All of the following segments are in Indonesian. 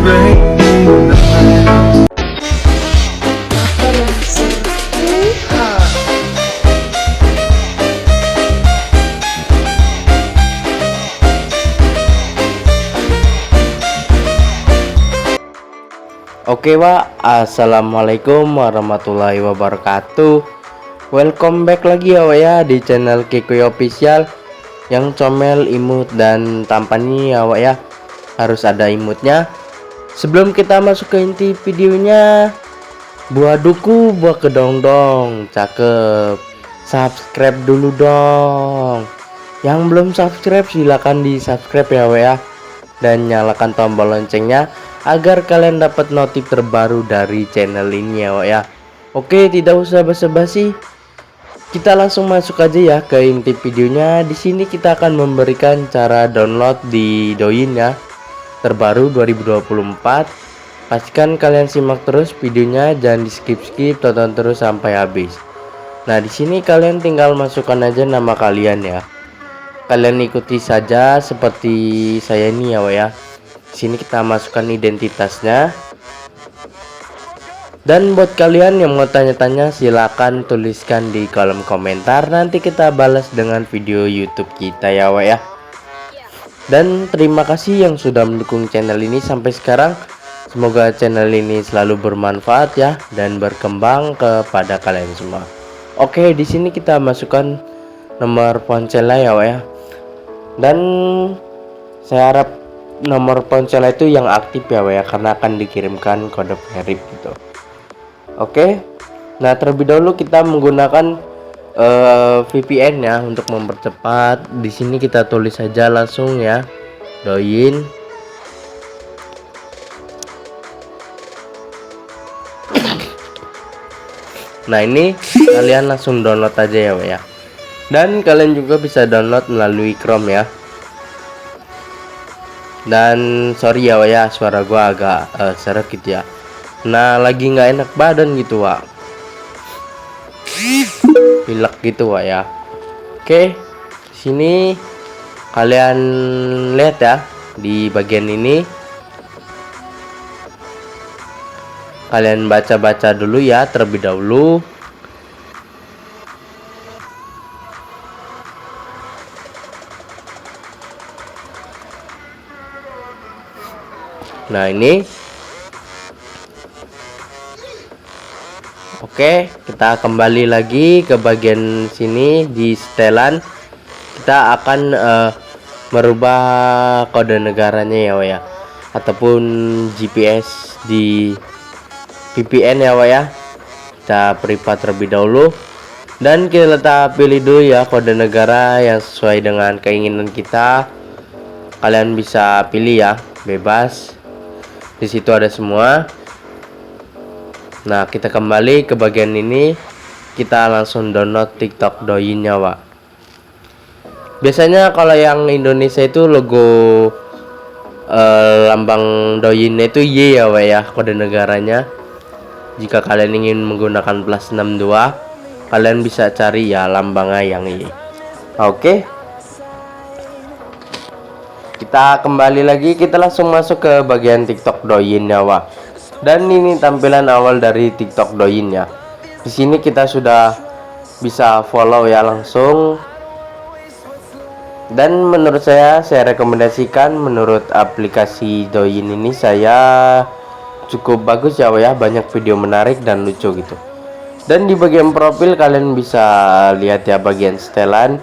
Oke Wak, assalamualaikum warahmatullahi wabarakatuh. Welcome back lagi ya Wak ya di channel Kikoy Official. Yang comel, imut, dan tampannya ya Wak ya, harus ada imutnya. Sebelum kita masuk ke inti videonya, buah duku, buah kedong-dong, cakep. Subscribe dulu dong. Yang belum subscribe silahkan di subscribe ya Wak ya, dan nyalakan tombol loncengnya agar kalian dapat notif terbaru dari channel ini ya Wak ya. Oke, tidak usah basa-basi, kita langsung masuk aja ya ke inti videonya. Di sini kita akan memberikan cara download di Douyin ya, terbaru 2024. Pastikan kalian simak terus videonya, jangan di skip-skip, tonton terus sampai habis. Nah, di sini kalian tinggal masukkan aja nama kalian ya. Kalian ikuti saja seperti saya ini ya Wak ya. Sini kita masukkan identitasnya. Dan buat kalian yang mau tanya-tanya silakan tuliskan di kolom komentar, nanti kita balas dengan video YouTube kita ya Wak ya. Dan terima kasih yang sudah mendukung channel ini sampai sekarang. Semoga channel ini selalu bermanfaat ya dan berkembang kepada kalian semua. Oke, di sini kita masukkan nomor ponselnya ya Wak ya. Dan saya harap nomor ponsel itu yang aktif ya Wak ya, karena akan dikirimkan kode verif gitu. Oke. Nah, terlebih dahulu kita menggunakan VPN ya untuk mempercepat. Di sini kita tulis saja langsung ya, Douyin. Nah, ini kalian langsung download aja ya Wak ya. Dan kalian juga bisa download melalui Chrome ya. Dan sorry ya Wak ya, suara gua agak seret gitu ya. Nah, lagi nggak enak badan gitu Wak, pilek gitu Wak ya. Oke, sini kalian lihat ya, di bagian ini kalian baca-baca dulu ya terlebih dahulu. Nah, ini oke, kita kembali lagi ke bagian sini di setelan. Kita akan merubah kode negaranya ya Wak ya, ataupun GPS di VPN ya Wak ya. Kita privat terlebih dahulu dan kita pilih dulu ya kode negara yang sesuai dengan keinginan kita. Kalian bisa pilih ya, bebas. Di situ ada semua. Nah, kita kembali ke bagian ini. Kita langsung download TikTok Douyinnya Wak. Biasanya kalau yang Indonesia itu logo lambang Douyinnya itu Y ya Wak ya, kode negaranya. Jika kalian ingin menggunakan +62, kalian bisa cari ya lambangnya yang Y. Oke, kita kembali lagi, kita langsung masuk ke bagian TikTok Douyin ya Wak. Dan ini tampilan awal dari TikTok Douyin ya. Di sini kita sudah bisa follow ya langsung. Dan menurut saya rekomendasikan menurut aplikasi Douyin ini saya cukup bagus ya Wak ya, banyak video menarik dan lucu gitu. Dan di bagian profil kalian bisa lihat ya bagian setelan.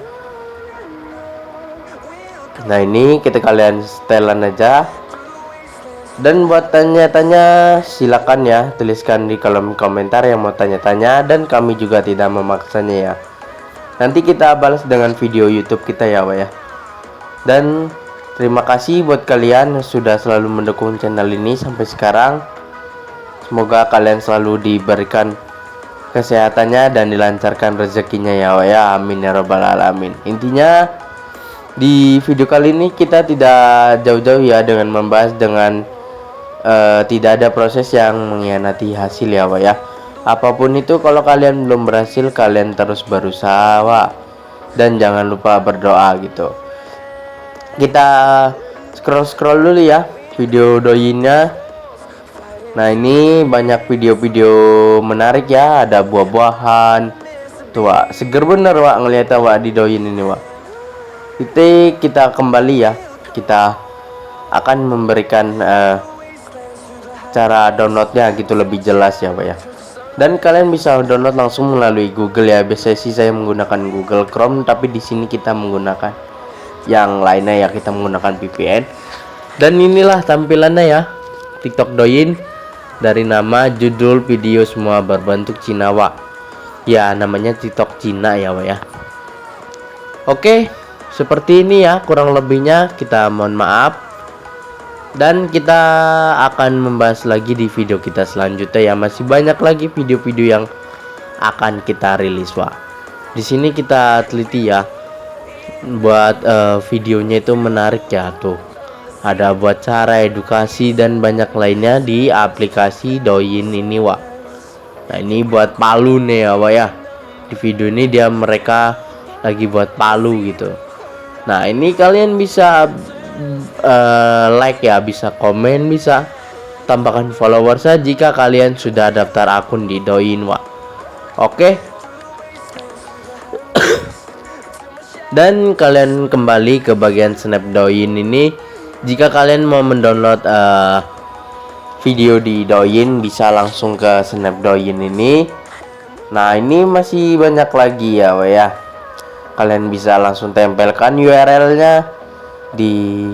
Nah, ini kita kalian setelan aja. Dan buat tanya-tanya silakan ya, tuliskan di kolom komentar yang mau tanya-tanya, dan kami juga tidak memaksanya ya. Nanti kita balas dengan video YouTube kita ya Wak ya. Dan terima kasih buat kalian yang sudah selalu mendukung channel ini sampai sekarang. Semoga kalian selalu diberikan kesehatannya dan dilancarkan rezekinya ya Wak ya. Amin ya robbal alamin. Intinya di video kali ini kita tidak jauh-jauh ya dengan membahas dengan tidak ada proses yang mengkhianati hasil ya Wak ya. Apapun itu, kalau kalian belum berhasil, kalian terus berusaha Wak. Dan jangan lupa berdoa gitu. Kita scroll dulu ya video Douyinnya. Nah, ini banyak video-video menarik ya, ada buah-buahan. Tuh, Wak, seger bener Wak ngeliatnya Wak didoin ini Wak. Kita kembali ya. Kita akan memberikan cara downloadnya gitu lebih jelas ya Wak ya. Dan kalian bisa download langsung melalui Google ya. Biasanya sih saya menggunakan Google Chrome, tapi di sini kita menggunakan yang lainnya ya, kita menggunakan VPN. Dan inilah tampilannya ya, TikTok Douyin. Dari nama, judul video semua berbentuk Cina Wak. Ya, namanya TikTok Cina ya Wak ya. Oke, seperti ini ya kurang lebihnya. Kita mohon maaf. Dan kita akan membahas lagi di video kita selanjutnya ya. Masih banyak lagi video-video yang akan kita rilis Wak. Di sini kita teliti ya, buat videonya itu menarik ya. Tuh, ada buat cara edukasi dan banyak lainnya di aplikasi Douyin ini Wak. Nah, ini buat palu nih ya Wak ya. Di video ini mereka lagi buat palu gitu. Nah, ini kalian bisa like ya, bisa komen, bisa tambahkan followers jika kalian sudah daftar akun di Douyin Wak. Oke. Dan kalian kembali ke bagian snap Douyin ini. Jika kalian mau mendownload video di Douyin, bisa langsung ke snap Douyin ini. Nah, ini masih banyak lagi ya Wak ya. Kalian bisa langsung tempelkan URL-nya di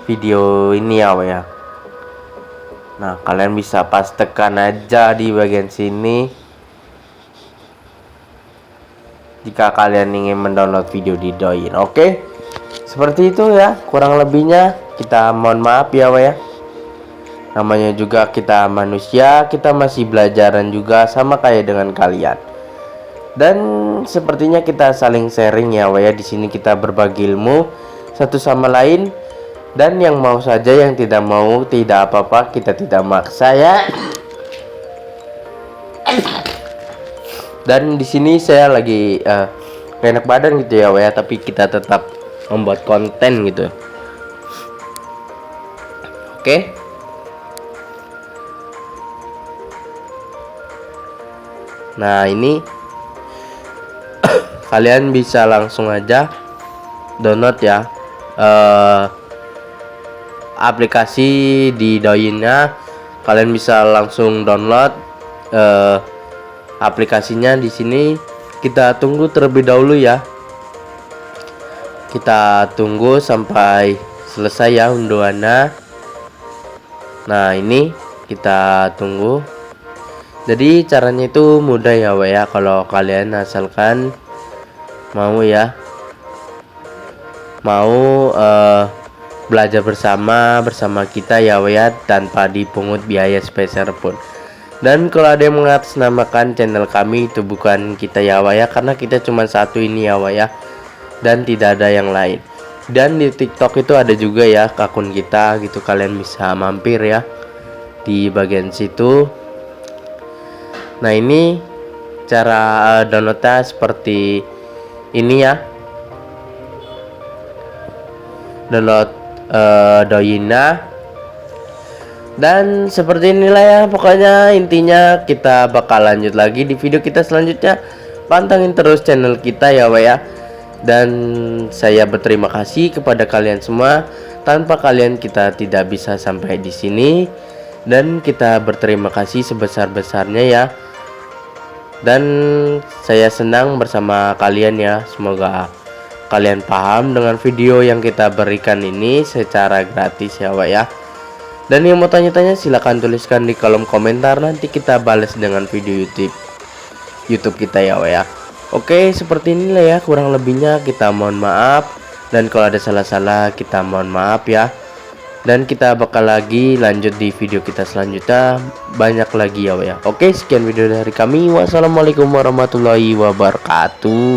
video ini ya Wak ya. Nah, kalian bisa pastekan aja di bagian sini jika kalian ingin mendownload video di Douyin. Oke. Seperti itu ya kurang lebihnya. Kita mohon maaf ya Wak ya. Namanya juga kita manusia, kita masih belajaran juga sama kayak dengan kalian. Dan sepertinya kita saling sharing ya Wak ya. Di sini kita berbagi ilmu satu sama lain. Dan yang mau saja, yang tidak mau tidak apa-apa, kita tidak maksa ya. Dan di sini saya lagi enak badan gitu ya Wak ya, tapi kita tetap membuat konten gitu. Oke. Nah, ini kalian bisa langsung aja download ya aplikasi di Douyin-nya. Kalian bisa langsung download aplikasinya di sini. Kita tunggu terlebih dahulu ya. Kita tunggu sampai selesai ya unduhannya. Nah, ini kita tunggu. Jadi caranya itu mudah ya Wak ya, kalau kalian asalkan mau ya, mau belajar bersama kita ya Wak ya, tanpa dipungut biaya spesial pun. Dan kalau ada yang mengatasnamakan channel kami, itu bukan kita ya Wak ya, karena kita cuma satu ini ya Wak ya, dan tidak ada yang lain. Dan di TikTok itu ada juga ya akun kita gitu, kalian bisa mampir ya di bagian situ. Nah, ini cara downloadnya seperti ini ya. Download Douyin-nya. Dan seperti inilah ya pokoknya, intinya kita bakal lanjut lagi di video kita selanjutnya. Pantengin terus channel kita ya Wak ya. Dan saya berterima kasih kepada kalian semua. Tanpa kalian kita tidak bisa sampai di sini. Dan kita berterima kasih sebesar-besarnya ya. Dan saya senang bersama kalian ya. Semoga kalian paham dengan video yang kita berikan ini secara gratis ya Wak ya. Dan yang mau tanya-tanya silahkan tuliskan di kolom komentar, nanti kita balas dengan video YouTube kita ya Wak ya. Oke, seperti inilah ya kurang lebihnya. Kita mohon maaf, dan kalau ada salah-salah kita mohon maaf ya. Dan kita bakal lagi lanjut di video kita selanjutnya, banyak lagi ya Wak ya. Oke, sekian video dari kami. Wassalamualaikum warahmatullahi wabarakatuh.